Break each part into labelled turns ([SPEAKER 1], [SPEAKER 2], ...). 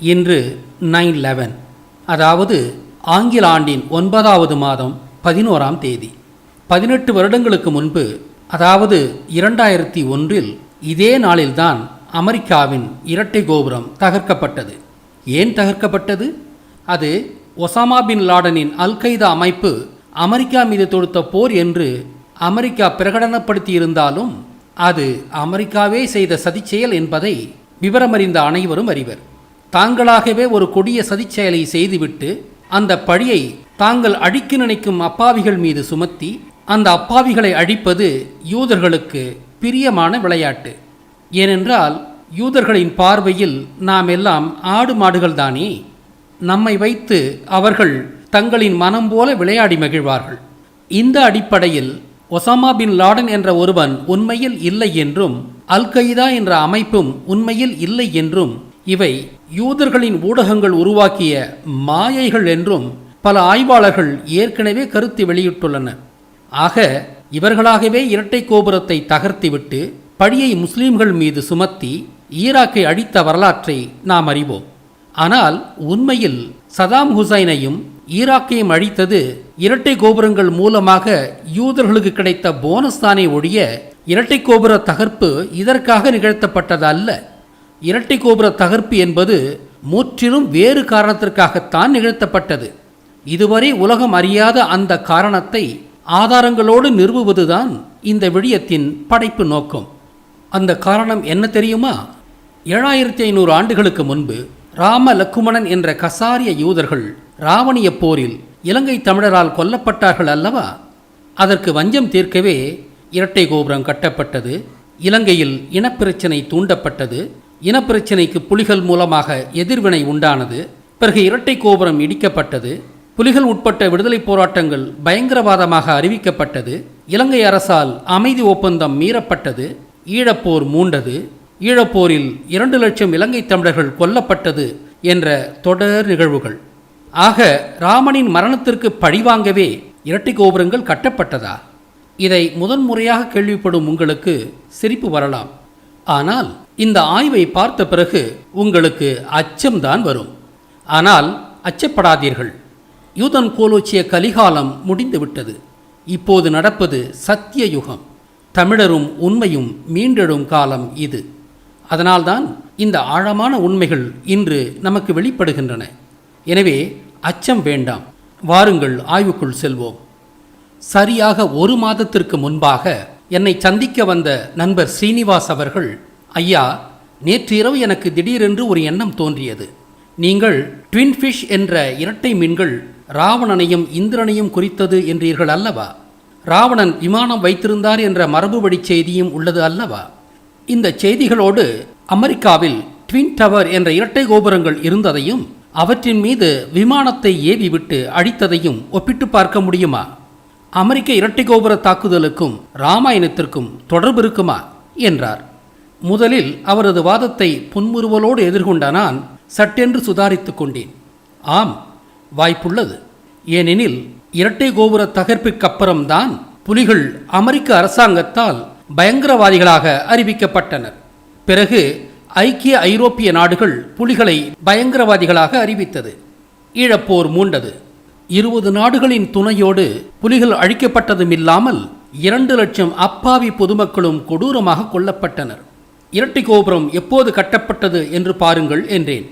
[SPEAKER 1] இன்று 9/11, அதாவது ஆங்கில ஆண்டின் 9வது மாதம் 11ஆம் தேதி. 18 வருடங்களுக்கு முன்பு, அதாவது 2001இல் இதே நாளில்தான் அமெரிக்காவின் இரட்டை கோபுரம் தகர்க்கப்பட்டது. ஏன் தகர்க்கப்பட்டது? அது ஒசாமா பின் லாடனின் அல்-கைதா அமைப்பு அமெரிக்கா மீது தொடுத்த போர் என்று அமெரிக்கா பிரகடனப்படுத்தியிருந்தாலும் அது அமெரிக்காவே செய்த சதிச்செயல் என்பதை விவரமறிந்த அனைவரும் அறிவர். தாங்களாகவே ஒரு கொடிய சதிச்செயலை செய்துவிட்டு அந்த பழியை தாங்கள் அழிக்க நினைக்கும் அப்பாவிகள் மீது சுமத்தி அந்த அப்பாவிகளை அழிப்பது யூதர்களுக்கு பிரியமான விளையாட்டு. ஏனென்றால் யூதர்களின் பார்வையில் நாம் எல்லாம் ஆடு மாடுகள் தானே. நம்மை வைத்து அவர்கள் தங்களின் மனம் போல விளையாடி மகிழ்வார்கள். இந்த அடிப்படையில் ஒசாமா பின் லாடன் என்ற ஒருவன் உண்மையில் இல்லை என்றும் அல்-கைதா என்ற அமைப்பும் உண்மையில் இல்லை என்றும் இவை யூதர்களின் ஊடகங்கள் உருவாக்கிய மாயைகள் என்றும் பல ஆய்வாளர்கள் ஏற்கனவே கருத்து வெளியிட்டுள்ளனர். ஆக இவர்களாகவே இரட்டை கோபுரத்தை தகர்த்திவிட்டு பழியை முஸ்லிம்கள் மீது சுமத்தி ஈராக்கை அழித்த வரலாற்றை நாம் அறிவோம். ஆனால் உண்மையில் சதாம் ஹுசைனையும் ஈராக்கையும் அழித்தது இரட்டை கோபுரங்கள் மூலமாக யூதர்களுக்கு கிடைத்த போனஸ் தானே ஒழிய இரட்டை கோபுர தகர்ப்பு இதற்காக நிகழ்த்தப்பட்டது அல்ல. இரட்டை கோபுர தகர்ப்பு என்பது முற்றிலும் வேறு காரணத்திற்காகத்தான் நிகழ்த்தப்பட்டது. இதுவரை உலகம் அறியாத அந்த காரணத்தை ஆதாரங்களோடு நிறுவுவதுதான் இந்த விடயத்தின் படைப்பு நோக்கம். அந்த காரணம் என்ன தெரியுமா? 7500 ஆண்டுகளுக்கு முன்பு ராம லக்குமணன் என்ற கசாரிய யூதர்கள் ராவணிய போரில் இலங்கை தமிழரால் கொல்லப்பட்டார்கள் அல்லவா? அதற்கு வஞ்சம் தீர்க்கவே இரட்டை கோபுரம் கட்டப்பட்டது. இலங்கையில் இனப்பிரச்சனை தூண்டப்பட்டது. இனப்பிரச்சனைக்கு புலிகள் மூலமாக எதிர்வினை உண்டானது. பிறகு இரட்டை கோபுரம் இடிக்கப்பட்டது. புலிகள் உட்பட்ட விடுதலை போராட்டங்கள் பயங்கரவாதமாக அறிவிக்கப்பட்டது. இலங்கை அரசால் அமைதி ஒப்பந்தம் மீறப்பட்டது. ஈழப்போர் மூண்டது. ஈழப்போரில் 2 லட்சம் இலங்கை தமிழர்கள் கொல்லப்பட்டது என்ற தொடர் நிகழ்வுகள். ஆக ராமனின் மரணத்திற்கு பழிவாங்கவே இரட்டை கோபுரங்கள் கட்டப்பட்டதா? இதை முதன்முறையாக கேள்விப்படும் உங்களுக்கு சிரிப்பு வரலாம். ஆனால் இந்த ஆய்வை பார்த்த பிறகு உங்களுக்கு அச்சம்தான் வரும். ஆனால் அச்சப்படாதீர்கள். யூதன் கோலோச்சிய கலிகாலம் முடிந்துவிட்டது. இப்போது நடப்பது சத்திய யுகம். தமிழரும் உண்மையும் மீண்டெழும் காலம் இது. அதனால்தான் இந்த ஆழமான உண்மைகள் இன்று நமக்கு வெளிப்படுகின்றன. எனவே அச்சம் வேண்டாம். வாருங்கள் ஆய்வுக்குள் செல்வோம். சரியாக 1 மாதத்திற்கு முன்பாக என்னை சந்திக்க வந்த நண்பர் ஸ்ரீனிவாஸ் அவர்கள், ஐயா, நேற்று இரவு எனக்கு திடீரென்று ஒரு எண்ணம் தோன்றியது. நீங்கள் ட்வின் ஃபிஷ் என்ற இரட்டை மீன்கள் ராவணனையும் இந்திரனையும் குறித்தது என்றீர்கள் அல்லவா? ராவணன் விமானம் வைத்திருந்தார் என்ற மரபுவழி செய்தியும் உள்ளது அல்லவா? இந்த செய்திகளோடு அமெரிக்காவில் ட்வின் டவர் என்ற இரட்டை கோபுரங்கள் இருந்ததையும் அவற்றின் மீது விமானத்தை ஏவிவிட்டு அழித்ததையும் ஒப்பிட்டு பார்க்க முடியுமா? அமெரிக்க இரட்டை கோபுர தாக்குதலுக்கும் ராமாயணத்திற்கும் தொடர்பு இருக்குமா என்றார். முதலில் அவரது வாதத்தை புன்முறுவலோடு எதிர்கொண்ட நான் சட்டென்று சுதாரித்துக் கொண்டேன். ஆம், வாய்ப்புள்ளது. ஏனெனில் இரட்டை கோபுர தகர்ப்பிற்கப்புறம்தான் புலிகள் அமெரிக்க அரசாங்கத்தால் பயங்கரவாதிகளாக அறிவிக்கப்பட்டனர். பிறகு ஐக்கிய ஐரோப்பிய நாடுகள் புலிகளை பயங்கரவாதிகளாக அறிவித்தது. ஈழப்போர் மூண்டது. 20 நாடுகளின் துணையோடு புலிகள் அழிக்கப்பட்டதும் இல்லாமல் 2 லட்சம் அப்பாவி பொதுமக்களும் கொடூரமாக கொல்லப்பட்டனர். இரட்டை கோபுரம் எப்போது கட்டப்பட்டது என்று பாருங்கள் என்றேன்.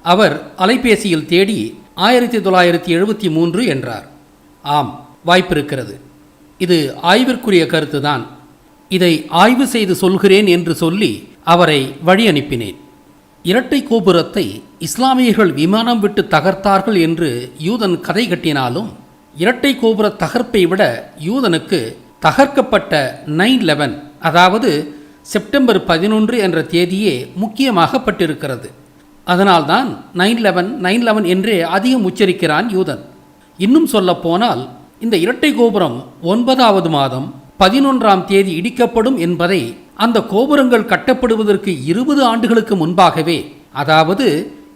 [SPEAKER 1] அவர் அலைபேசியில் தேடி 1973 என்றார். ஆம், வாய்ப்பிருக்கிறது. இது ஆய்விற்குரிய கருத்துதான். இதை ஆய்வு செய்து சொல்கிறேன் என்று சொல்லி அவரை வழி அனுப்பினேன். இரட்டை கோபுரத்தை இஸ்லாமியர்கள் விமானம் விட்டு தகர்த்தார்கள் என்று யூதன் கதை கட்டினாலும் இரட்டை கோபுர தகர்ப்பை விட யூதனுக்கு தகர்க்கப்பட்ட 9/11, அதாவது செப்டம்பர் 11 என்ற தேதியே முக்கியமாகப்பட்டிருக்கிறது. அதனால்தான் 9/11 என்றே அதிகம் உச்சரிக்கிறான் யூதன். இன்னும் சொல்ல போனால் இந்த இரட்டை கோபுரம் 9வது மாதம் 11ஆம் தேதி இடிக்கப்படும் என்பதை அந்த கோபுரங்கள் கட்டப்படுவதற்கு 20 ஆண்டுகளுக்கு முன்பாகவே, அதாவது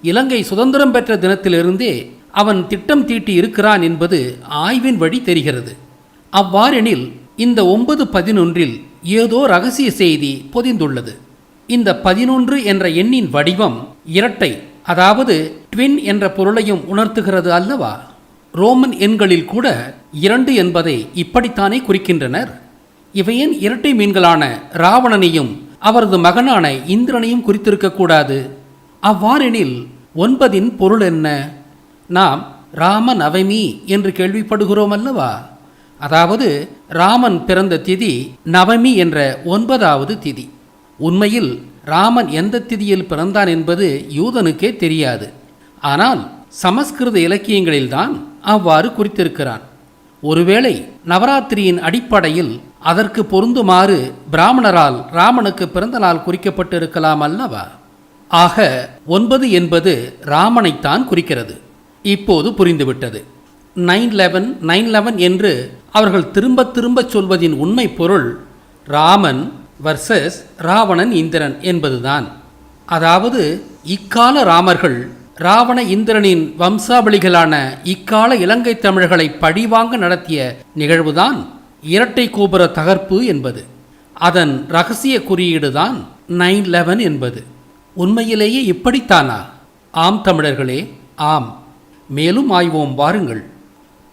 [SPEAKER 1] இலங்கை சுதந்திரம் பெற்ற தினத்திலிருந்தே அவன் திட்டம் தீட்டி இருக்கிறான் என்பது ஆய்வின் வழி தெரிகிறது. அவ்வாறெனில் இந்த 9/11 ஏதோ ரகசிய செய்தி பொதிந்துள்ளது. இந்த 11 என்ற எண்ணின் வடிவம் இரட்டை, அதாவது ட்வின் என்ற பொருளையும் உணர்த்துகிறது அல்லவா? ரோமன் எண்களில் கூட 2 என்பதை இப்படித்தானே குறிக்கின்றனர். இவையேன் இரட்டை மீன்களான ராவணனையும் அவரது மகனான இந்திரனையும் குறித்திருக்கக்கூடாது? அவ்வாறெனில் 9 பொருள் என்ன? நாம் ராம நவமி என்று கேள்விப்படுகிறோம் அல்லவா? அதாவது ராமன் பிறந்த திதி நவமி என்ற 9வது திதி. உண்மையில் ராமன் எந்த திதியில் பிறந்தான் என்பது யூதனுக்கே தெரியாது. ஆனால் சமஸ்கிருத இலக்கியங்களில்தான் அவ்வாறு குறித்திருக்கிறான். ஒருவேளை நவராத்திரியின் அடிப்படையில் அதற்கு பொருந்துமாறு பிராமணரால் ராமனுக்கு பிறந்த நாள் குறிக்கப்பட்டிருக்கலாம் அல்லவா? ஆக 9 என்பது ராமனைத்தான் குறிக்கிறது. இப்போது புரிந்துவிட்டது. 9/11 9/11 என்று அவர்கள் திரும்ப திரும்ப சொல்வதின் உண்மை பொருள் ராமன் வர்சஸ் ராவணன் இந்திரன் என்பதுதான். அதாவது இக்கால ராமர்கள் ராவண இந்திரனின் வம்சாவளிகளான இக்கால இலங்கை தமிழர்களை பழிவாங்க நடத்திய நிகழ்வுதான் இரட்டை கோபுர தகர்ப்பு என்பது. அதன் இரகசிய குறியீடுதான் 9/11 என்பது. உண்மையிலேயே இப்படித்தானா? ஆம் தமிழர்களே, ஆம். மேலும் ஆய்வோம் வாருங்கள்.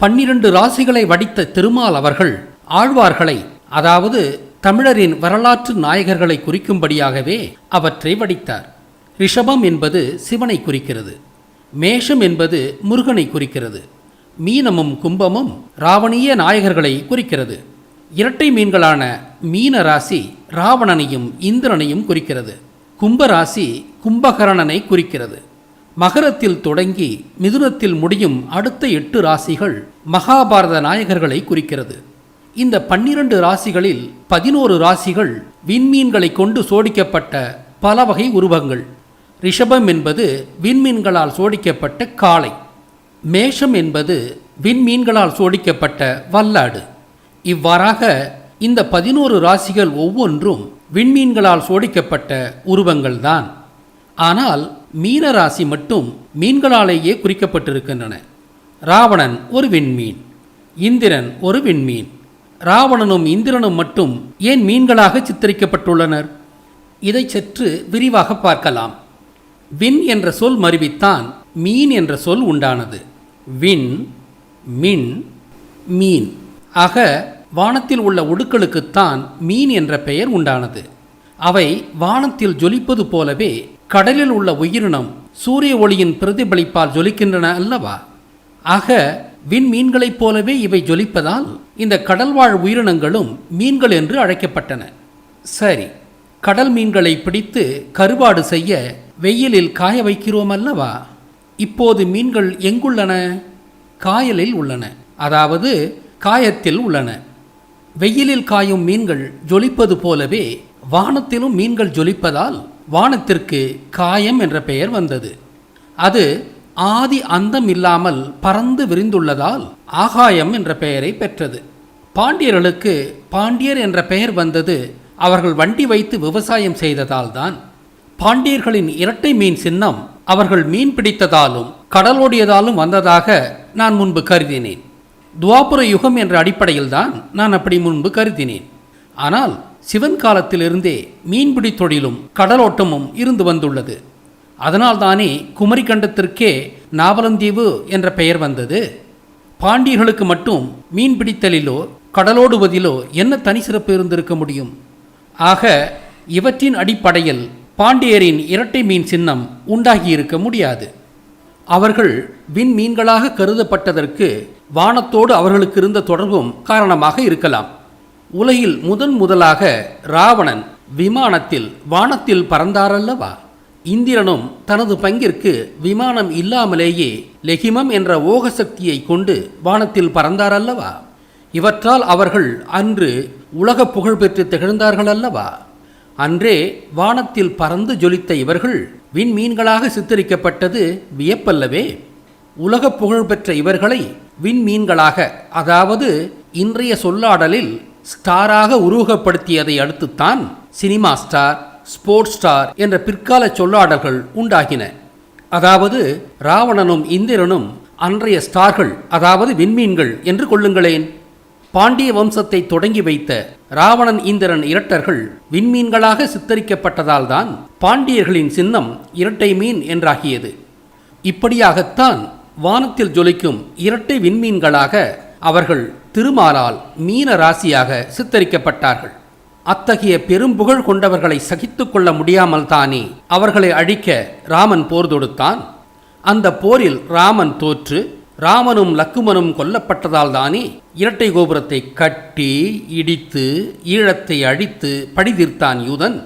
[SPEAKER 1] 12 ராசிகளை வடித்த திருமால் அவர்கள் ஆழ்வார்களை, அதாவது தமிழரின் வரலாற்று நாயகர்களை குறிக்கும்படியாகவே அவற்றை வடித்தார். ரிஷபம் என்பது சிவனை குறிக்கிறது. மேஷம் என்பது முருகனை குறிக்கிறது. மீனமும் கும்பமும் ராவணிய நாயகர்களை குறிக்கிறது. இரட்டை மீன்களான மீன ராசி ராவணனையும் இந்திரனையும் குறிக்கிறது. கும்பராசி கும்பகரணனை குறிக்கிறது. மகரத்தில் தொடங்கி மிதுனத்தில் முடியும் அடுத்த 8 ராசிகள் மகாபாரத நாயகர்களை குறிக்கிறது. இந்த 12 ராசிகளில் 11 ராசிகள் விண்மீன்களை கொண்டு சோடிக்கப்பட்ட பல வகை உருவங்கள். ரிஷபம் என்பது விண்மீன்களால் சோடிக்கப்பட்ட காளை. மேஷம் என்பது விண்மீன்களால் சோடிக்கப்பட்ட வல்லாடு. இவ்வாறாக இந்த 11 ராசிகள் ஒவ்வொன்றும் விண்மீன்களால் சோடிக்கப்பட்ட உருவங்கள்தான். ஆனால் மீன ராசி மட்டும் மீன்களாலேயே குறிக்கப்பட்டிருக்கின்றன. ராவணன் ஒரு விண்மீன், இந்திரன் ஒரு விண்மீன். ராவணனும் இந்திரனும் மட்டும் ஏன் மீன்களாக சித்தரிக்கப்பட்டுள்ளனர்? இதை சற்று விரிவாக பார்க்கலாம். விண் என்ற சொல் மருவித்தான் மீன் என்ற சொல் உண்டானது. விண், மின், மீன். ஆக வானத்தில் உள்ள உடுக்களுக்குத்தான் மீன் என்ற பெயர் உண்டானது. அவை வானத்தில் ஜொலிப்பது போலவே கடலில் உள்ள உயிரினம் சூரிய ஒளியின் பிரதிபலிப்பால் ஜொலிக்கின்றன அல்லவா? ஆக விண்மீன்களைப் போலவே இவை ஜொலிப்பதால் இந்த கடல்வாழ் உயிரினங்களும் மீன்கள் என்று அழைக்கப்பட்டன. சரி, கடல் மீன்களை பிடித்து கருவாடு செய்ய வெயிலில் காய வைக்கிறோம் அல்லவா? இப்போது மீன்கள் எங்குள்ளன? காயலில் உள்ளன, அதாவது காயத்தில் உள்ளன. வெயிலில் காயும் மீன்கள் ஜொலிப்பது போலவே வானத்திலும் மீன்கள் ஜொலிப்பதால் வானத்திற்கு காயம் என்ற பெயர் வந்தது. அது ஆதி அந்தம் இல்லாமல் பறந்து விரிந்துள்ளதால் ஆகாயம் என்ற பெயரை பெற்றது. பாண்டியர்களுக்கு பாண்டியர் என்ற பெயர் வந்தது அவர்கள் வண்டி வைத்து விவசாயம் செய்ததால் தான். பாண்டியர்களின் இரட்டை மீன் சின்னம் அவர்கள் மீன் பிடித்ததாலும் கடலோடியதாலும் வந்ததாக நான் முன்பு கருதினேன். துவாபர யுகம் என்ற அடிப்படையில்தான் நான் அப்படி முன்பு கருதினேன். ஆனால் சிவன் காலத்திலிருந்தே மீன்பிடி தொழிலும் கடலோட்டமும் இருந்து வந்துள்ளது. அதனால்தானே குமரிக்கண்டத்திற்கே நாவலந்தீவு என்ற பெயர் வந்தது. பாண்டியர்களுக்கு மட்டும் மீன் பிடித்தலிலோ கடலோடுவதிலோ என்ன தனி சிறப்பு இருந்திருக்க முடியும்? ஆக இவற்றின் அடிப்படையில் பாண்டியரின் இரட்டை மீன் சின்னம் உண்டாகியிருக்க முடியாது. அவர்கள் விண்மீன்களாக கருதப்பட்டதற்கு வானத்தோடு அவர்களுக்கு இருந்த தொடர்பும் காரணமாக இருக்கலாம். உலகில் முதலாக ராவணன் விமானத்தில் வானத்தில் பறந்தாரல்லவா? இந்திரனும் தனது பங்கிற்கு விமானம் இல்லாமலேயே லெகிமம் என்ற ஓக சக்தியை கொண்டு வானத்தில் பறந்தாரல்லவா? இவற்றால் அவர்கள் அன்று உலக புகழ் பெற்று திகழ்ந்தார்கள் அல்லவா? அன்றே வானத்தில் பறந்து ஜொலித்த இவர்கள் விண்மீன்களாக சித்தரிக்கப்பட்டது வியப்பல்லவே. உலக புகழ் பெற்ற இவர்களை விண்மீன்களாக, அதாவது இன்றைய சொல்லாடலில் ஸ்டாராக உருவகப்படுத்தியதை அடுத்துத்தான் சினிமா ஸ்டார், ஸ்போர்ட்ஸ் ஸ்டார் என்ற பிற்கால சொல்லாடல்கள் உண்டாகின. அதாவது ராவணனும் இந்திரனும் அன்றைய ஸ்டார்கள், அதாவது விண்மீன்கள் என்று கொள்ளுங்களேன். பாண்டிய வம்சத்தை தொடங்கி வைத்த ராவணன் இந்திரன் இரட்டர்கள் விண்மீன்களாக சித்தரிக்கப்பட்டதால் தான் பாண்டியர்களின் சின்னம் இரட்டை மீன் என்றாகியது. இப்படியாகத்தான் வானத்தில் ஜொலிக்கும் இரட்டை விண்மீன்களாக அவர்கள் திருமாலால் மீன ராசியாக சித்தரிக்கப்பட்டார்கள். அத்தகைய பெரும்புகழ் கொண்டவர்களை சகித்து கொள்ள முடியாமல் தானே அவர்களை அழிக்க ராமன் போர் தொடுத்தான். அந்த போரில் ராமன் தோற்று ராமனும் லக்குமனும் கொல்லப்பட்டதால் தானே இரட்டை கோபுரத்தை கட்டி இடித்து ஈழத்தை அழித்து பழி தீர்த்தான் யூதன்.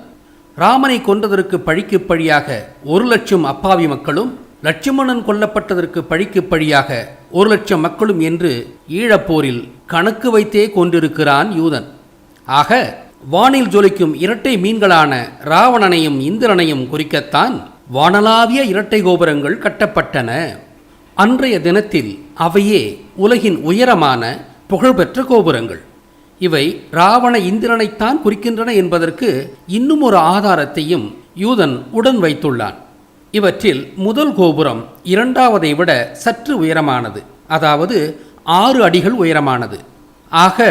[SPEAKER 1] ராமனை கொன்றதற்கு பழிக்கு பழியாக 1,00,000 அப்பாவி மக்களும், லட்சுமணன் கொல்லப்பட்டதற்கு பழிக்கு பழியாக 1,00,000 மக்களும் என்று ஈழப்போரில் கணக்கு வைத்தே கொண்டிருக்கிறான் யூதன். ஆக வானில் ஜொலிக்கும் இரட்டை மீன்களான ராவணனையும் இந்திரனையும் குறிக்கத்தான் வானளாவிய இரட்டை கோபுரங்கள் கட்டப்பட்டன. அன்றைய தினத்தில் அவையே உலகின் உயரமான புகழ்பெற்ற கோபுரங்கள். இவை ராவண இந்திரனைத்தான் குறிக்கின்றன என்பதற்கு இன்னும் ஒரு ஆதாரத்தையும் யூதன் உடன் வைத்துள்ளான். இவற்றில் முதல் கோபுரம் இரண்டாவதை விட சற்று உயரமானது, அதாவது 6 அடிகள் உயரமானது. ஆக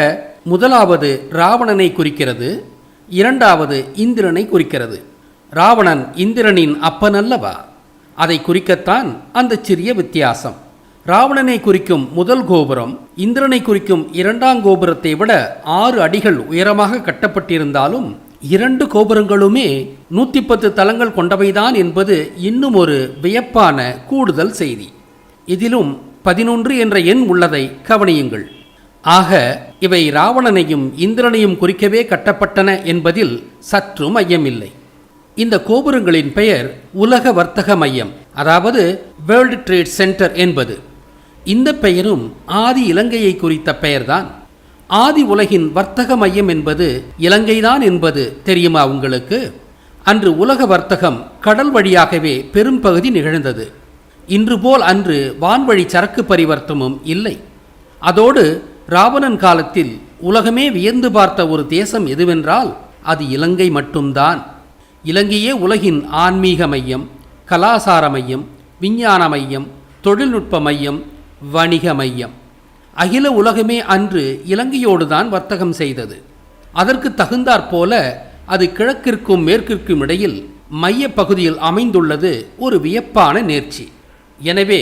[SPEAKER 1] முதலாவது ராவணனை குறிக்கிறது, இரண்டாவது இந்திரனை குறிக்கிறது. ராவணன் இந்திரனின் அப்பனல்லவா? அதை குறிக்கத்தான் அந்த சிறிய வித்தியாசம். ராவணனை குறிக்கும் முதல் கோபுரம் இந்திரனை குறிக்கும் இரண்டாம் கோபுரத்தை விட 6 அடிகள் உயரமாக கட்டப்பட்டிருந்தாலும் 2 கோபுரங்களுமே 110 தலங்கள் கொண்டவைதான் என்பது இன்னும் ஒரு வியப்பான கூடுதல் செய்தி. இதிலும் 11 என்ற எண் உள்ளதை கவனியுங்கள். ஆக இவை ராவணனையும் இந்திரனையும் குறிக்கவே கட்டப்பட்டன என்பதில் சற்றும் ஐயமில்லை. இந்த கோபுரங்களின் பெயர் உலக வர்த்தக மையம், அதாவது வேர்ல்டு ட்ரேட் சென்டர் என்பது. இந்த பெயரும் ஆதி இலங்கையை குறித்த பெயர்தான். ஆதி உலகின் வர்த்தக மையம் என்பது இலங்கைதான் என்பது தெரியுமா உங்களுக்கு? அன்று உலக வர்த்தகம் கடல் வழியாகவே பெரும் பகுதி நிகழ்ந்தது. இன்று போல் அன்று வான்வழி சரக்கு பரிவர்த்தமும் இல்லை. அதோடு ராவணன் காலத்தில் உலகமே வியந்து பார்த்த ஒரு தேசம் எதுவென்றால் அது இலங்கை மட்டும்தான். இலங்கையே உலகின் ஆன்மீக மையம், கலாசார மையம், விஞ்ஞான மையம், தொழில்நுட்ப மையம், வணிக மையம். அகில உலகமே அன்று இலங்கையோடு தான் வர்த்தகம் செய்தது. அதற்கு தகுந்தாற்போல அது கிழக்கிற்கும் மேற்கிற்கும் இடையில் மைய பகுதியில் அமைந்துள்ளது ஒரு வியப்பான நேர்ச்சி. எனவே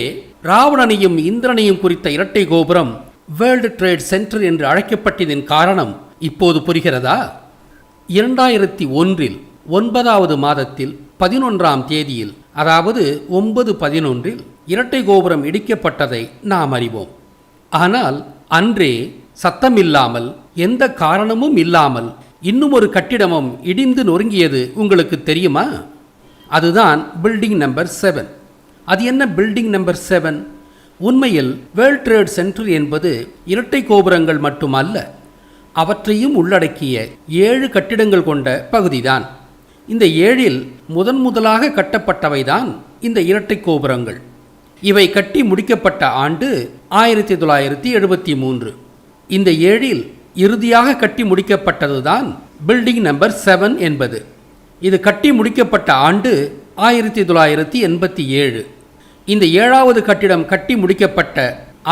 [SPEAKER 1] ராவணனையும் இந்திரனையும் குறித்த இரட்டை கோபுரம் வேர்ல்டு ட்ரேட் சென்டர் என்று அழைக்கப்பட்டதின் காரணம் இப்போது புரிகிறதா? 2001 9வது மாதத்தில் 11ஆம் தேதியில், அதாவது 9/11 இரட்டை கோபுரம் இடிக்கப்பட்டதை நாம் அறிவோம். ஆனால் அன்றே சத்தமில்லாமல் எந்த காரணமும் இல்லாமல் இன்னும் ஒரு கட்டிடமும் இடிந்து நொறுங்கியது உங்களுக்கு தெரியுமா? அதுதான் பில்டிங் நம்பர் 7. அது என்ன பில்டிங் நம்பர் 7? உண்மையில் வேர்ல்ட் ட்ரேட் சென்டர் என்பது இரட்டை கோபுரங்கள் மட்டுமல்ல, அவற்றையும் உள்ளடக்கிய 7 கட்டிடங்கள் கொண்ட பகுதிதான். இந்த 7இல் முதலாக கட்டப்பட்டவைதான் இந்த இரட்டை கோபுரங்கள். இவை கட்டி முடிக்கப்பட்ட ஆண்டு 1973. இந்த 7இல் இறுதியாக கட்டி முடிக்கப்பட்டதுதான் பில்டிங் நம்பர் 7 என்பது. இது கட்டி முடிக்கப்பட்ட ஆண்டு 1987. இந்த 7வது கட்டிடம் கட்டி முடிக்கப்பட்ட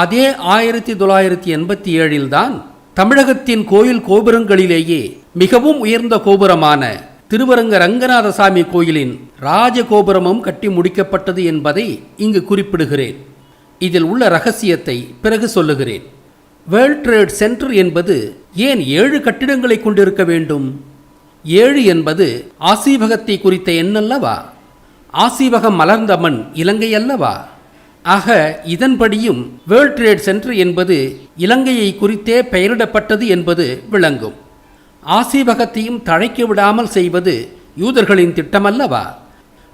[SPEAKER 1] அதே 1987 தான் தமிழகத்தின் கோயில் கோபுரங்களிலேயே மிகவும் உயர்ந்த கோபுரமான திருவரங்க ரங்கநாதசாமி கோயிலின் ராஜகோபுரமும் கட்டி முடிக்கப்பட்டது என்பதை இங்கு குறிப்பிடுகிறேன். இதில் உள்ள ரகசியத்தை பிறகு சொல்லுகிறேன். வேர்ல்ட் ட்ரேட் சென்டர் என்பது ஏன் 7 கட்டிடங்களை கொண்டிருக்க வேண்டும்? 7 என்பது ஆசீவகத்தை குறித்த எண்ணல்லவா? ஆசீவகம் மலர்ந்த மண் இலங்கை அல்லவா? ஆக இதன்படியும் வேர்ல்ட் ட்ரேட் சென்டர் என்பது இலங்கையை குறித்தே பெயரிடப்பட்டது என்பது விளங்கும். ஆசீவகத்தையும் தழைக்க விடாமல் செய்வது யூதர்களின் திட்டமல்லவா?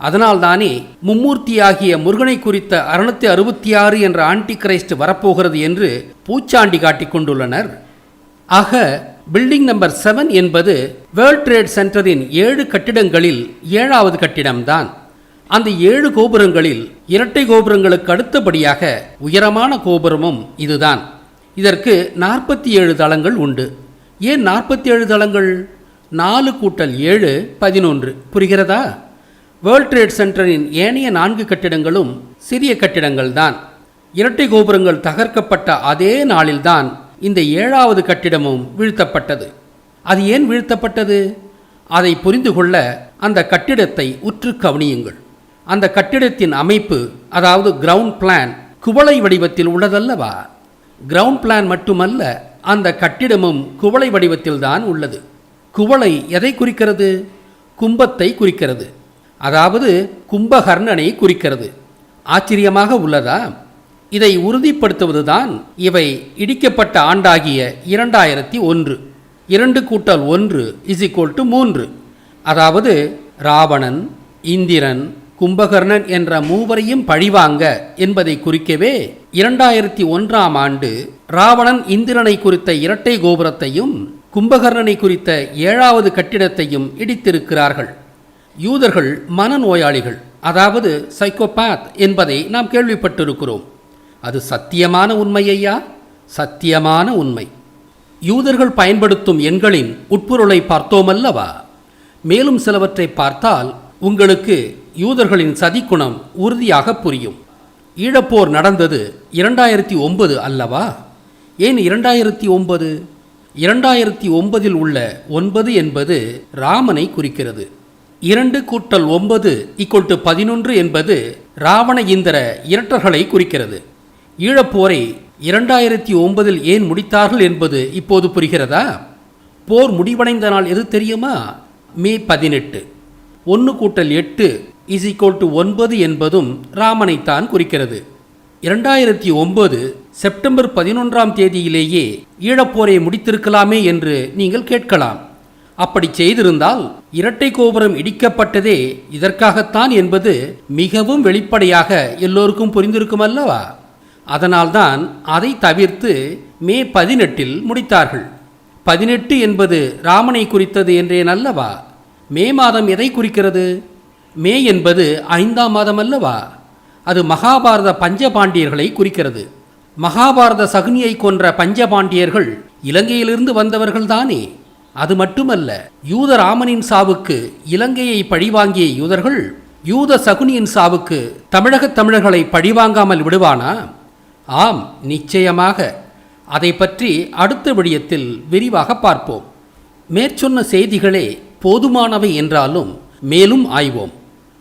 [SPEAKER 1] அதனால்தானே மும்மூர்த்தியாகிய முருகனை குறித்த 666 என்ற ஆன்டி கிரைஸ்ட் வரப்போகிறது என்று பூச்சாண்டி காட்டிக் கொண்டுள்ளனர். ஆக பில்டிங் நம்பர் 7 என்பது வேர்ல்ட் ட்ரேட் சென்டரின் 7 கட்டிடங்களில் 7வது கட்டிடம்தான். அந்த 7 கோபுரங்களில் இரட்டை கோபுரங்களுக்கு அடுத்தபடியாக உயரமான கோபுரமும் இதுதான். இதற்கு 47 தளங்கள் உண்டு. ஏன் 47 தளங்கள்? 4 + 7 11. புரிகிறதா? வேர்ல்ட் ட்ரேட் சென்டரின் ஏனைய 4 கட்டிடங்களும் சிறிய கட்டிடங்கள் தான். இரட்டை கோபுரங்கள் தகர்க்கப்பட்ட அதே நாளில்தான் இந்த 7வது கட்டிடமும் வீழ்த்தப்பட்டது. அது ஏன் வீழ்த்தப்பட்டது? அதை புரிந்து கொள்ள அந்த கட்டிடத்தை உற்று கவனியுங்கள். அந்த கட்டிடத்தின் அமைப்பு, அதாவது கிரவுண்ட் பிளான், குவளை வடிவத்தில் உள்ளதல்லவா? கிரவுண்ட் பிளான் மட்டுமல்ல, அந்த கட்டிடமும் குவளை வடிவத்தில் தான் உள்ளது. குவளை எதை குறிக்கிறது? கும்பத்தை குறிக்கிறது, அதாவது கும்பகர்ணனை குறிக்கிறது. ஆச்சரியமாக உள்ளதா? இதை உறுதிப்படுத்துவதுதான் இவை இடிக்கப்பட்ட ஆண்டாகிய 2001. 2 கூட்டல் 1 = 3. அதாவது ராவணன், இந்திரன், கும்பகர்ணன் என்ற மூவரையும் பழிவாங்க என்பதை குறிக்கவே 2001ஆம் ஆண்டு ராவணன் இந்திரனை குறித்த இரட்டை கோபுரத்தையும் கும்பகர்ணனை குறித்த 7வது கட்டிடத்தையும் இடித்திருக்கிறார்கள். யூதர்கள் மனநோயாளிகள், அதாவது சைக்கோபாத் என்பதை நாம் கேள்விப்பட்டிருக்கிறோம். அது சத்தியமான உண்மையா? சத்தியமான உண்மை. யூதர்கள் பயன்படுத்தும் எண்களின் உட்பொருளை பார்த்தோமல்லவா? மேலும் சிலவற்றை பார்த்தால் உங்களுக்கு யூதர்களின் சதிக்குணம் உறுதியாக புரியும். ஈழப்போர் நடந்தது 2009 அல்லவா? ஏன் 2009? 2009இல் உள்ள 9 என்பது ராமனை குறிக்கிறது. 2 கூட்டல் 9 = 11 என்பது ராவண இந்திர இரட்டர்களை குறிக்கிறது. ஈழப்போரை 2009இல் ஏன் முடித்தார்கள் என்பது இப்போது புரிகிறதா? போர் முடிவடைந்த நாள் எது தெரியுமா? மே 18. 1 கூட்டல் 8 = 9 என்பதும் ராமனைத்தான் குறிக்கிறது. 2009 செப்டம்பர் 11ஆம் தேதியிலேயே ஈழப்போரை முடித்திருக்கலாமே என்று நீங்கள் கேட்கலாம். அப்படி செய்திருந்தால் இரட்டை கோபுரம் இடிக்கப்பட்டதே இதற்காகத்தான் என்பது மிகவும் வெளிப்படையாக எல்லோருக்கும் புரிந்திருக்கும் அல்லவா? அதனால்தான் அதை தவிர்த்து மே 18இல் முடித்தார்கள். 18 என்பது ராமனை குறித்தது என்றேன் அல்லவா? மே மாதம் எதை குறிக்கிறது? மே என்பது 5ஆம் மாதம் அல்லவா? அது மகாபாரத பஞ்சபாண்டியர்களை குறிக்கிறது. மகாபாரத சகுனியை கொன்ற பஞ்சபாண்டியர்கள் இலங்கையிலிருந்து வந்தவர்கள்தானே. அது மட்டுமல்ல, யூத ராமனின் சாவுக்கு இலங்கையை பழிவாங்கிய யூதர்கள் யூத சகுனியின் சாவுக்கு தமிழர்களை பழிவாங்காமல் விடுவானா? ஆம், நிச்சயமாக. அதை பற்றி அடுத்த விடயத்தில் விரிவாக பார்ப்போம். மேற்சொன்ன செய்திகளே போதுமானவை என்றாலும் மேலும் ஆய்வோம்.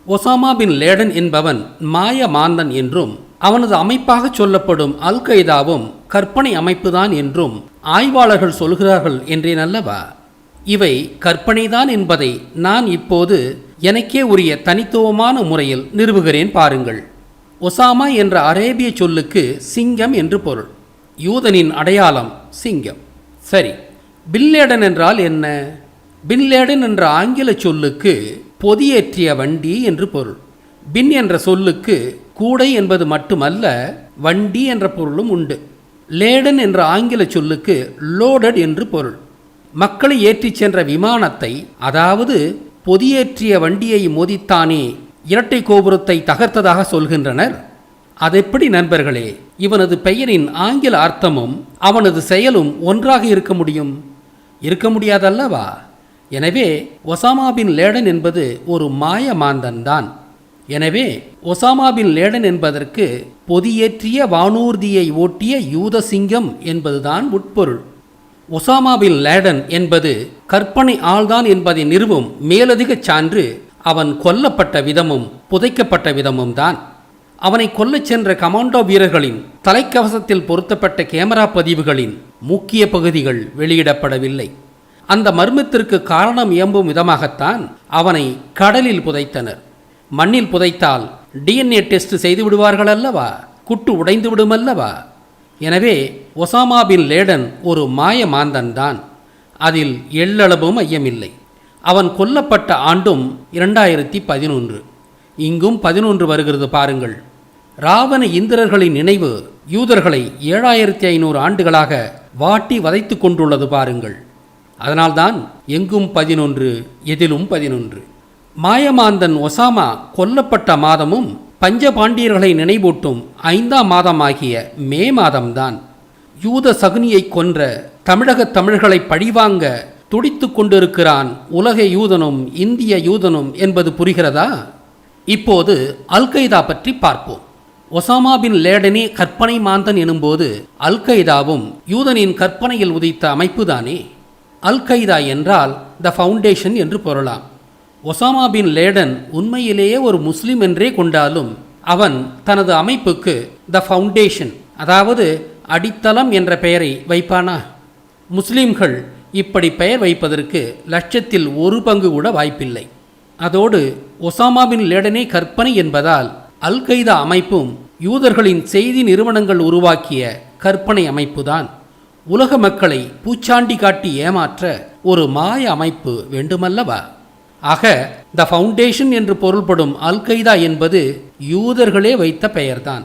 [SPEAKER 1] ஒசாமா பின் லேடன் என்பவன் மாய மாந்தன் என்றும் அவனது அமைப்பாக சொல்லப்படும் அல் கைதாவும் கற்பனை அமைப்புதான் என்றும் ஆய்வாளர்கள் சொல்கிறார்கள் என்றேன் அல்லவா? இவை கற்பனைதான் என்பதை நான் இப்போது எனக்கே உரிய தனித்துவமான முறையில் நிறுவுகிறேன் பாருங்கள். ஒசாமா என்ற அரேபிய சொல்லுக்கு சிங்கம் என்று பொருள். யூதனின் அடையாளம் சிங்கம். சரி, பின்லேடன் என்றால் என்ன? பின்லேடன் என்ற ஆங்கில சொல்லுக்கு பொதியேற்றிய வண்டி என்று பொருள். பின் என்ற சொல்லுக்கு கூடை என்பது மட்டுமல்ல, வண்டி என்ற பொருளும் உண்டு. லேடன் என்ற ஆங்கில சொல்லுக்கு லோடட் என்று பொருள். மக்களை ஏற்றிச் சென்ற விமானத்தை, அதாவது பொதியேற்றிய வண்டியை மோதித்தானே இரட்டை கோபுரத்தை தகர்த்ததாக சொல்கின்றனர். அதெப்படி நண்பர்களே? இவனது பெயரின் ஆங்கில அர்த்தமும் அவனது செயலும் ஒன்றாக இருக்க முடியும்? இருக்க முடியாதல்லவா? எனவே ஒசாமா பின் லேடன் என்பது ஒரு மாய மாந்தன் தான். எனவே ஒசாமா பின் லேடன் என்பதற்கு பொதியேற்றிய வானூர்தியை ஓட்டிய யூத சிங்கம் என்பதுதான் உட்பொருள். ஒசாமா பின் லேடன் என்பது கற்பனை ஆள்தான் என்பதை நிறுவும் மேலதிக சான்று அவன் கொல்லப்பட்ட விதமும் புதைக்கப்பட்ட விதமும் தான். அவனை கொல்லச் சென்ற கமாண்டோ வீரர்களின் தலைக்கவசத்தில் பொருத்தப்பட்ட கேமரா பதிவுகளின் முக்கிய பகுதிகள் வெளியிடப்படவில்லை. அந்த மர்மத்திற்கு காரணம் இயம்பும் விதமாகத்தான் அவனை கடலில் புதைத்தனர். மண்ணில் புதைத்தால் DNA டெஸ்ட் செய்து விடுவார்கள் அல்லவா? குட்டு உடைந்து விடும் அல்லவா? எனவே ஒசாமா பின் லேடன் ஒரு மாய மாந்தன் தான். அதில் எள்ளளவும் ஐயமில்லை. அவன் கொல்லப்பட்ட ஆண்டும் 2011. இங்கும் 11 வருகிறது பாருங்கள். ராவண இந்திரர்களின் நினைவு யூதர்களை 7500 ஆண்டுகளாக வாட்டி வதைத்து கொண்டுள்ளது பாருங்கள். அதனால்தான் எங்கும் 11, எதிலும் 11. மாயமாந்தன் ஒசாமா கொல்லப்பட்ட மாதமும் பஞ்சபாண்டியர்களை நினைவூட்டும் 5ஆம் மாதமாகிய மே மாதம்தான். யூத சகுனியை கொன்ற தமிழர்களை பழிவாங்க துடித்து கொண்டிருக்கிறான் உலக யூதனும் இந்திய யூதனும் என்பது புரிகிறதா? இப்போது அல் கைதா பற்றி பார்ப்போம். ஒசாமா பின் லேடனே கற்பனை மாந்தன் எனும்போது அல் கைதாவும் யூதனின் கற்பனையில் உதித்த அமைப்புதானே. அல் கைதா என்றால் த ஃபவுண்டேஷன் என்று பொருளாம். ஒசாமா பின் லேடன் உண்மையிலேயே ஒரு முஸ்லிம் என்றே கொண்டாலும் அவன் தனது அமைப்புக்கு த ஃபவுண்டேஷன், அதாவது அடித்தளம் என்ற பெயரை வைப்பானா? முஸ்லிம்கள் இப்படி பெயர் வைப்பதற்கு லட்சத்தில் ஒரு பங்கு கூட வாய்ப்பில்லை. அதோடு ஒசாமா பின் லேடனே கற்பனை என்பதால் அல் கைதா அமைப்பும் யூதர்களின் செய்தி நிறுவனங்கள் உருவாக்கிய கற்பனை அமைப்புதான். உலக மக்களை பூச்சாண்டி காட்டி ஏமாற்ற ஒரு மாய அமைப்பு வேண்டுமல்லவா? ஆக த ஃபவுண்டேஷன் என்று பொருள்படும் அல் கைதா என்பது யூதர்களே வைத்த பெயர்தான்.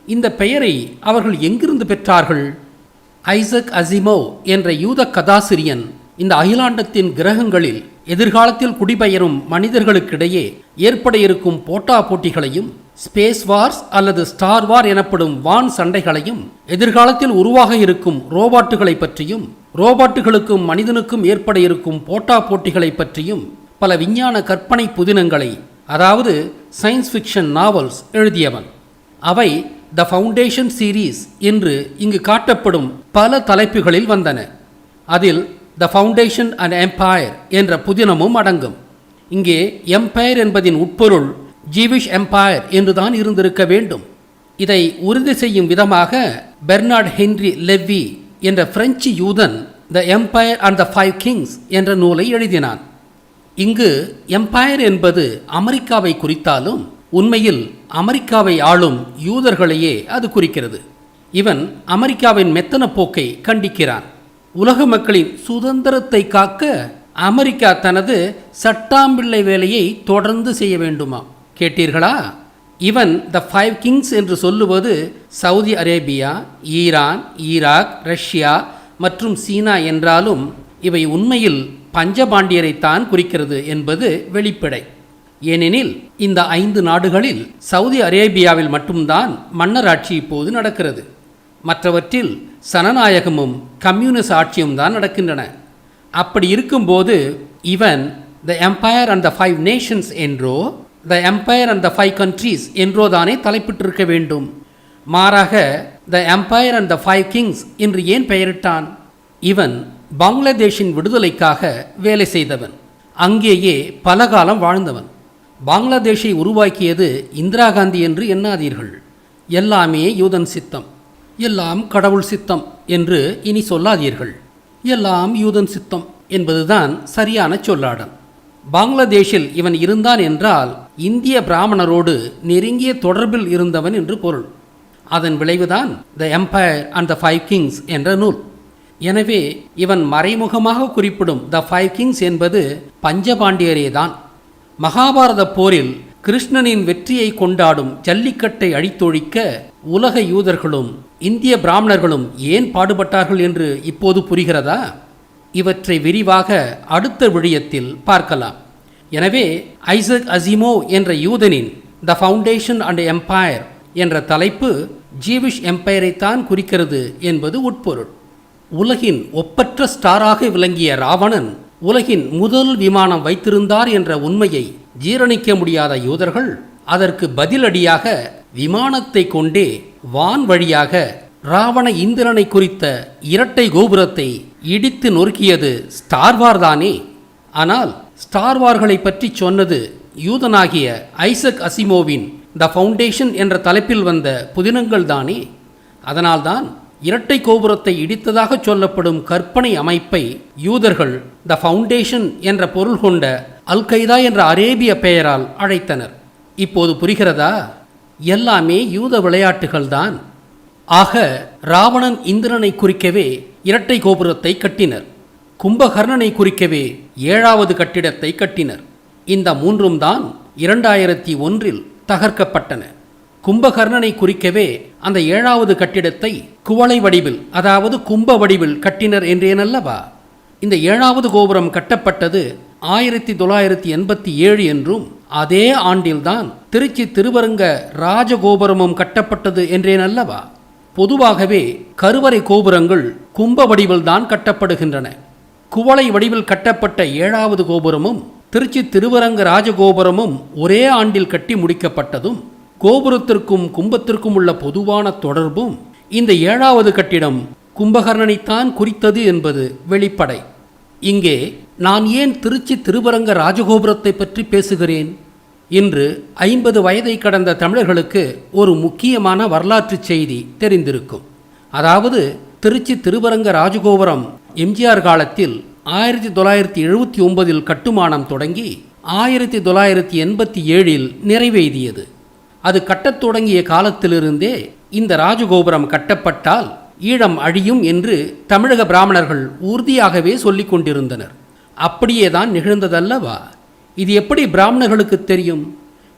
[SPEAKER 1] இந்த பெயரை அவர்கள் எங்கிருந்து பெற்றார்கள்? ஐசக் அசிமோவ் என்ற யூத கதாசிரியன் இந்த அகிலாண்டத்தின் கிரகங்களில் எதிர்காலத்தில் குடிபெயரும் மனிதர்களுக்கிடையே ஏற்பட இருக்கும் போட்டா போட்டிகளையும், ஸ்பேஸ் வார்ஸ் அல்லது ஸ்டார் வார் எனப்படும் வான் சண்டைகளையும், எதிர்காலத்தில் உருவாக இருக்கும் ரோபாட்டுகளை பற்றியும், ரோபாட்டுகளுக்கும் மனிதனுக்கும் ஏற்பட இருக்கும் போட்டா போட்டிகளை பற்றியும் பல விஞ்ஞான கற்பனை புதினங்களை, அதாவது சயின்ஸ் ஃபிக்ஷன் நாவல்ஸ் எழுதியவன். அவை த ஃபவுண்டேஷன் சீரீஸ் என்று இங்கு காட்டப்படும் பல தலைப்புகளில் வந்தன. அதில் த ஃபவுண்டேஷன் அண்ட் எம்பையர் என்ற புதினமும் அடங்கும். இங்கே எம்பையர் என்பதின் உட்பொருள் ஜீவிஷ் எம்பையர் என்றுதான் இருந்திருக்க வேண்டும். இதை உறுதி செய்யும் விதமாக பெர்னார்ட் ஹென்றி லெவ்வி என்ற பிரெஞ்சு யூதன் த எம்பையர் அண்ட் த 5 கிங்ஸ் என்ற நூலை எழுதினான். இங்கு எம்பையர் என்பது அமெரிக்காவை குறித்தாலும் உண்மையில் அமெரிக்காவை ஆளும் யூதர்களையே அது குறிக்கிறது. இவன் அமெரிக்காவின் மெத்தன போக்கை கண்டிக்கிறான். உலக மக்களின் சுதந்திரத்தை காக்க அமெரிக்கா தனது சட்டாம்பிள்ளை வேலையை தொடர்ந்து செய்ய வேண்டுமா? கேட்டீர்களா? இவன் த 5 கிங்ஸ் என்று சொல்லுவது Saudi Arabia, Iran, Iraq, Russia மற்றும் சீனா என்றாலும் இவை உண்மையில் பஞ்சபாண்டியரைத்தான் குறிக்கிறது என்பது வெளிப்படை. ஏனெனில் இந்த 5 நாடுகளில் சவுதி அரேபியாவில் மட்டும்தான் மன்னராட்சி இப்போது நடக்கிறது. மற்றவற்றில் சனநாயகமும் கம்யூனிஸ்ட் ஆட்சியும் தான் நடக்கின்றன. அப்படி இருக்கும்போது இவன் the empire and the 5 nations என்றோ the empire and the 5 countries என்றோ தானே தலைப்பிட்டிருக்க வேண்டும். மாறாக the empire and the 5 kings என்று ஏன் பெயரிட்டான்? இவன் பங்களாதேஷின் விடுதலைக்காக வேலை செய்தவன். அங்கேயே பல காலம் வாழ்ந்தவன். பங்களாதேஷை உருவாக்கியது இந்திரா காந்தி என்று எண்ணாதீர்கள். எல்லாமே யூதன் சித்தம், எல்லாம் கடவுள் சித்தம் என்று இனி சொல்லாதீர்கள். எல்லாம் யூதன் சித்தம் என்பதுதான் சரியான சொல்லாடல். பங்களாதேஷில் இவன் இருந்தான் என்றால் இந்திய பிராமணரோடு நெருங்கிய தொடர்பில் இருந்தவன் என்று பொருள். அதன் விளைவுதான் த எம்பையர் அண்ட் த 5 கிங்ஸ் என்ற நூல். எனவே இவன் மறைமுகமாக குறிப்பிடும் த 5 கிங்ஸ் என்பது பஞ்சபாண்டியரே தான். மகாபாரத போரில் கிருஷ்ணனின் வெற்றியை கொண்டாடும் ஜல்லிக்கட்டை அழித்தொழிக்க உலக யூதர்களும் இந்திய பிராமணர்களும் ஏன் பாடுபட்டார்கள் என்று இப்போது புரிகிறதா? இவற்றை விரிவாக அடுத்த விடயத்தில் பார்க்கலாம். எனவே ஐசக் அசிமோவ் என்ற யூதனின் த ஃபவுண்டேஷன் அண்ட் எம்பையர் என்ற தலைப்பு ஜீவிஷ் எம்பையரைத்தான் குறிக்கிறது என்பது உட்பொருள். உலகின் ஒப்பற்ற ஸ்டாராக விளங்கிய ராவணன் உலகின் முதல் விமானம் வைத்திருந்தார் என்ற உண்மையை ஜீரணிக்க முடியாத யூதர்கள் அதற்கு பதிலடியாக விமானத்தை கொண்டே வான் வழியாக ராவண இந்திரனை குறித்த இரட்டை கோபுரத்தை இடித்து நொறுக்கியது ஸ்டார்வார் தானே. ஆனால் ஸ்டார்வார்களை பற்றி சொன்னது யூதனாகிய ஐசக் அசிமோவின் த ஃபவுண்டேஷன் என்ற தலைப்பில் வந்த புதினங்கள் தானே. அதனால்தான் இரட்டை கோபுரத்தை இடித்ததாக சொல்லப்படும் கற்பனை அமைப்பை யூதர்கள் த ஃபவுண்டேஷன் என்ற பொருள் கொண்ட அல் கைதா என்ற அரேபிய பெயரால் அழைத்தனர். இப்போது புரிகிறதா? எல்லாமே யூத விளையாட்டுகள்தான். ஆக ராவணன் இந்திரனை குறிக்கவே இரட்டை கோபுரத்தை கட்டினர். கும்பகர்ணனை குறிக்கவே 7வது கட்டிடத்தை கட்டினர். இந்த 3ம் தான் 2001 தகர்க்கப்பட்டன. கும்பகர்ணனை குறிக்கவே அந்த 7வது கட்டிடத்தை குவளை வடிவில், அதாவது கும்ப வடிவில் கட்டினர் என்றேனல்லவா? இந்த 7வது கோபுரம் கட்டப்பட்டது 1987 என்றும் அதே ஆண்டில்தான் திருச்சி திருவரங்க ராஜகோபுரமும் கட்டப்பட்டது என்றேனல்லவா? பொதுவாகவே கருவறை கோபுரங்கள் கும்ப வடிவில்தான் கட்டப்படுகின்றன. குவளை வடிவில் கட்டப்பட்ட 7வது கோபுரமும் திருச்சி திருவரங்க ராஜகோபுரமும் ஒரே ஆண்டில் கட்டி முடிக்கப்பட்டதும் கோபுரத்திற்கும் கும்பத்திற்கும் உள்ள பொதுவான தொடர்பும் இந்த 7வது கட்டிடம் கும்பகர்ணனைத்தான் குறித்தது என்பது வெளிப்படை. இங்கே நான் ஏன் திருச்சி திருவரங்க ராஜகோபுரத்தை பற்றி பேசுகிறேன்? இன்று 50 வயதை கடந்த தமிழர்களுக்கு ஒரு முக்கியமான வரலாற்று செய்தி தெரிந்திருக்கும். அதாவது திருச்சி திருவரங்க ராஜகோபுரம் எம்ஜிஆர் காலத்தில் 1979 கட்டுமானம் தொடங்கி 1987 நிறைவேறியது. அது கட்டத் தொடங்கிய காலத்திலிருந்தே இந்த ராஜகோபுரம் கட்டப்பட்டால் ஈழம் அழியும் என்று தமிழக பிராமணர்கள் உறுதியாகவே சொல்லிக் கொண்டிருந்தனர். அப்படியேதான் நிகழ்ந்ததல்லவா? இது எப்படி பிராமணர்களுக்கு தெரியும்?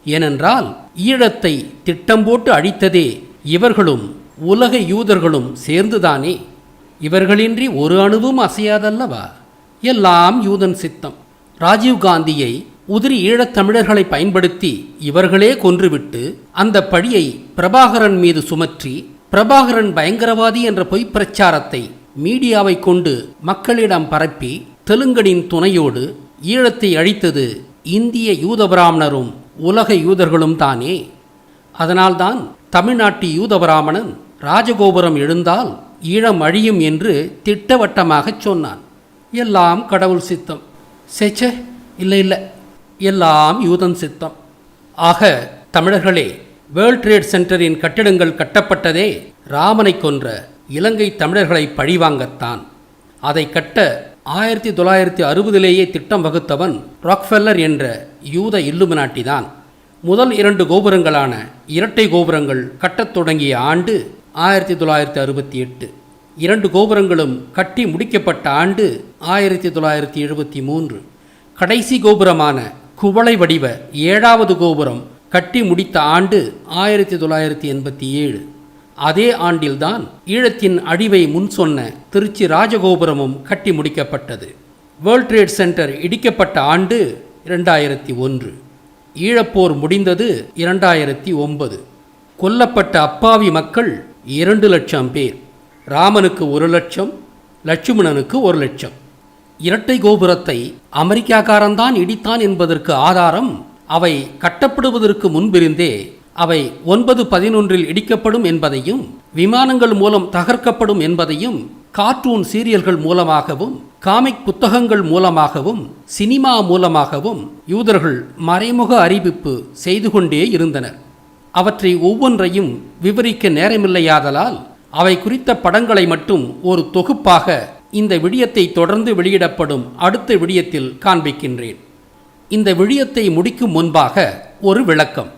[SPEAKER 1] ஏனென்றால் ஈழத்தை திட்டம் போட்டு அழித்ததே இவர்களும் உலக யூதர்களும் சேர்ந்துதானே. இவர்களின்றி ஒரு அணுவும் அசையாதல்லவா? எல்லாம் யூதன் சித்தம். ராஜீவ்காந்தியை உதிரி ஈழத் தமிழர்களை பயன்படுத்தி இவர்களே கொன்றுவிட்டு அந்த பழியை பிரபாகரன் மீது சுமற்றி பிரபாகரன் பயங்கரவாதி என்ற பொய்ப் பிரச்சாரத்தை மீடியாவை கொண்டு மக்களிடம் பரப்பி தெலுங்கனின் துணையோடு ஈழத்தை அழித்தது இந்திய யூத பிராமணரும் உலக யூதர்களும் தானே. அதனால்தான் தமிழ்நாட்டு யூத பிராமணன் ராஜகோபுரம் எழுந்தால் ஈழம் அழியும் என்று திட்டவட்டமாகச் சொன்னான். எல்லாம் கடவுள் சித்தம். சேச்சே, இல்லை இல்லை, எல்லாம் யூதன் சித்தம். ஆக தமிழர்களே, வேர்ல்ட் ட்ரேட் சென்டரின் கட்டிடங்கள் கட்டப்பட்டதே ராமனை கொன்ற இலங்கை தமிழர்களை பழிவாங்கத்தான். அதை கட்ட 1960 திட்டம் வகுத்தவன் ராக்ஃபெல்லர் என்ற யூத இல்லுமினாட்டி தான். முதல் 2 கோபுரங்களான இரட்டை கோபுரங்கள் கட்டத் தொடங்கிய ஆண்டு 1968. 2 கோபுரங்களும் கட்டி முடிக்கப்பட்ட ஆண்டு 1973. கடைசி கோபுரமான குவளை வடிவ 7வது கோபுரம் கட்டி முடித்த ஆண்டு 1987. அதே ஆண்டில்தான் ஈழத்தின் அழிவை முன் சொன்ன திருச்சி ராஜகோபுரமும் கட்டி முடிக்கப்பட்டது. வேர்ல்ட் ட்ரேட் சென்டர் இடிக்கப்பட்ட ஆண்டு 2001. ஈழப்போர் முடிந்தது 2009. கொல்லப்பட்ட அப்பாவி மக்கள் 2 லட்சம் பேர். ராமனுக்கு 1 லட்சம், லட்சுமணனுக்கு 1 லட்சம். இரட்டை கோபுரத்தை அமெரிக்காக்காரன்தான் இடித்தான் என்பதற்கு ஆதாரம் அவை கட்டப்படுவதற்கு முன்பிருந்தே அவை 9/11 இடிக்கப்படும் என்பதையும் விமானங்கள் மூலம் தகர்க்கப்படும் என்பதையும் கார்ட்டூன் சீரியல்கள் மூலமாகவும் காமிக் புத்தகங்கள் மூலமாகவும் சினிமா மூலமாகவும் யூதர்கள் மறைமுக அறிவிப்பு செய்து கொண்டே இருந்தனர். அவற்றை ஒவ்வொன்றையும் விவரிக்க நேரமில்லையாதலால் அவை குறித்த படங்களை மட்டும் ஒரு தொகுப்பாக இந்த விடயத்தை தொடர்ந்து வெளியிடப்படும் அடுத்த விடயத்தில் காண்பிக்கின்றேன். இந்த விடயத்தை முடிக்கும் முன்பாக ஒரு விளக்கம்.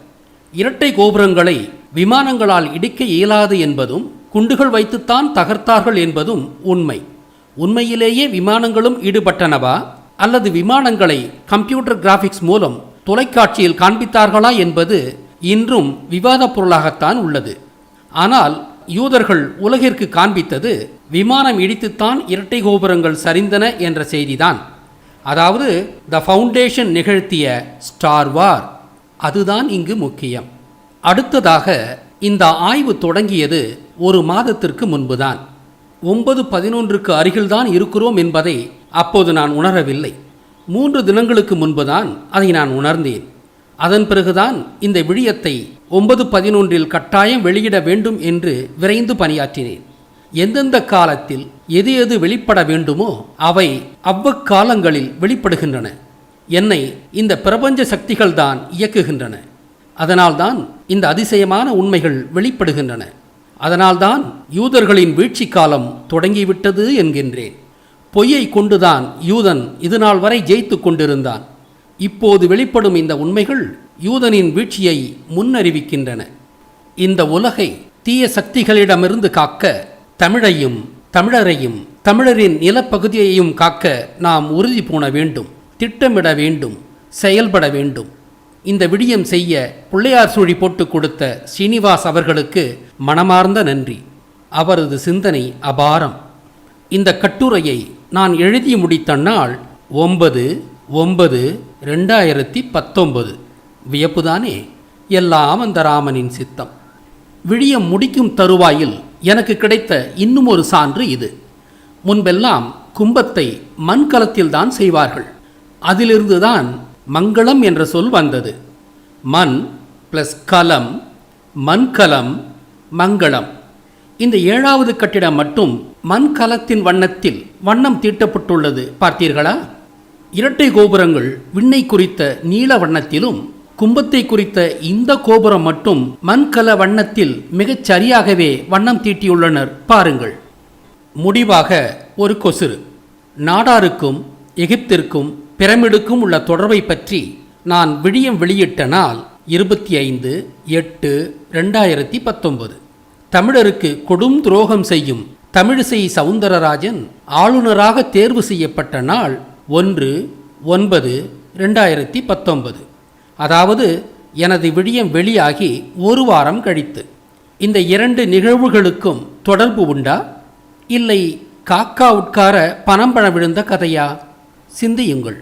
[SPEAKER 1] இரட்டை கோபுரங்களை விமானங்களால் இடிக்க இயலாது என்பதும் குண்டுகள் வைத்துத்தான் தகர்த்தார்கள் என்பதும் உண்மை. உண்மையிலேயே விமானங்களும் ஈடுபட்டனவா அல்லது விமானங்களை கம்ப்யூட்டர் கிராபிக்ஸ் மூலம் தொலைக்காட்சியில் காண்பித்தார்களா என்பது இன்றும் விவாதப் பொருளாகத்தான் உள்ளது. ஆனால் யூதர்கள் உலகிற்கு காண்பித்தது விமானம் இடித்துத்தான் இரட்டை கோபுரங்கள் சரிந்தன என்ற செய்திதான். அதாவது த ஃபவுண்டேஷன் நிகழ்த்திய ஸ்டார் வார், அதுதான் இங்கு முக்கியம். அடுத்ததாக இந்த ஆய்வு தொடங்கியது 1 மாதத்திற்கு முன்புதான். 9/11 அருகில்தான் இருக்கிறோம் என்பதை அப்போது நான் உணரவில்லை. 3 தினங்களுக்கு முன்புதான் அதை நான் உணர்ந்தேன். அதன் பிறகுதான் இந்த விடயத்தை 9/11 கட்டாயம் வெளியிட வேண்டும் என்று விரைந்து பணியாற்றினேன். எந்தெந்த காலத்தில் எது எது வெளிப்பட வேண்டுமோ அவை அவ்வக்காலங்களில் வெளிப்படுகின்றன. என்னை இந்த பிரபஞ்ச சக்திகள் தான் இயக்குகின்றன. அதனால்தான் இந்த அதிசயமான உண்மைகள் வெளிப்படுகின்றன. அதனால்தான் யூதர்களின் வீழ்ச்சி காலம் தொடங்கிவிட்டது என்கின்றேன். பொய்யை கொண்டுதான் யூதன் இதுநாள் வரை ஜெயித்து கொண்டிருந்தான். இப்போது வெளிப்படும் இந்த உண்மைகள் யூதனின் வீழ்ச்சியை முன்னறிவிக்கின்றன. இந்த உலகை தீய சக்திகளிடமிருந்து காக்க தமிழையும் தமிழரையும் தமிழரின் நிலப்பகுதியையும் காக்க நாம் உறுதி பூண வேண்டும், திட்டமிட வேண்டும், செயல்பட வேண்டும். இந்த விடயம் செய்ய பிள்ளையார் சுழி போட்டு கொடுத்த ஸ்ரீனிவாஸ் அவர்களுக்கு மனமார்ந்த நன்றி. அவரது சிந்தனை அபாரம். இந்த கட்டுரையை நான் எழுதி முடித்த நாள் 9/9/2019. வியப்புதானே? எல்லாம் அந்த ராமனின் சித்தம். விடியம் முடிக்கும் தருவாயில் எனக்கு கிடைத்த இன்னும் ஒரு சான்று இது. முன்பெல்லாம் கும்பத்தை மண்கலத்தில்தான் செய்வார்கள். அதிலிருந்துதான் மங்களம் என்ற சொல் வந்தது. மண் ப்ளஸ் கலம், மண்கலம், மங்களம். இந்த 7வது கட்டிடம் மட்டும் மண்கலத்தின் வண்ணத்தில் வண்ணம் தீட்டப்பட்டுள்ளது பார்த்தீர்களா? இரட்டை கோபுரங்கள் விண்ணை குறித்த நீல வண்ணத்திலும், கும்பத்தை குறித்த இந்த கோபுரம் மட்டும் மண்கல வண்ணத்தில் மிகச் சரியாகவே வண்ணம் தீட்டியுள்ளனர் பாருங்கள். முடிவாக ஒரு கொசுறு. நாடாருக்கும் எகிப்திற்கும் பிரமிடுக்கும் உள்ள தொடர்பை பற்றி நான் விடியம் வெளியிட்ட நாள் 25/8/2019. தமிழருக்கு கொடும் துரோகம் செய்யும் தமிழிசை சவுந்தரராஜன் ஆளுநராக தேர்வு செய்யப்பட்ட நாள் 1/9/2019. அதாவது எனது விடியம் வெளியாகி ஒரு வாரம் கழித்து. இந்த இரண்டு நிகழ்வுகளுக்கும் தொடர்பு உண்டா? இல்லை காக்கா உட்கார பணம் விழுந்த கதையா? சிந்தியுங்கள்.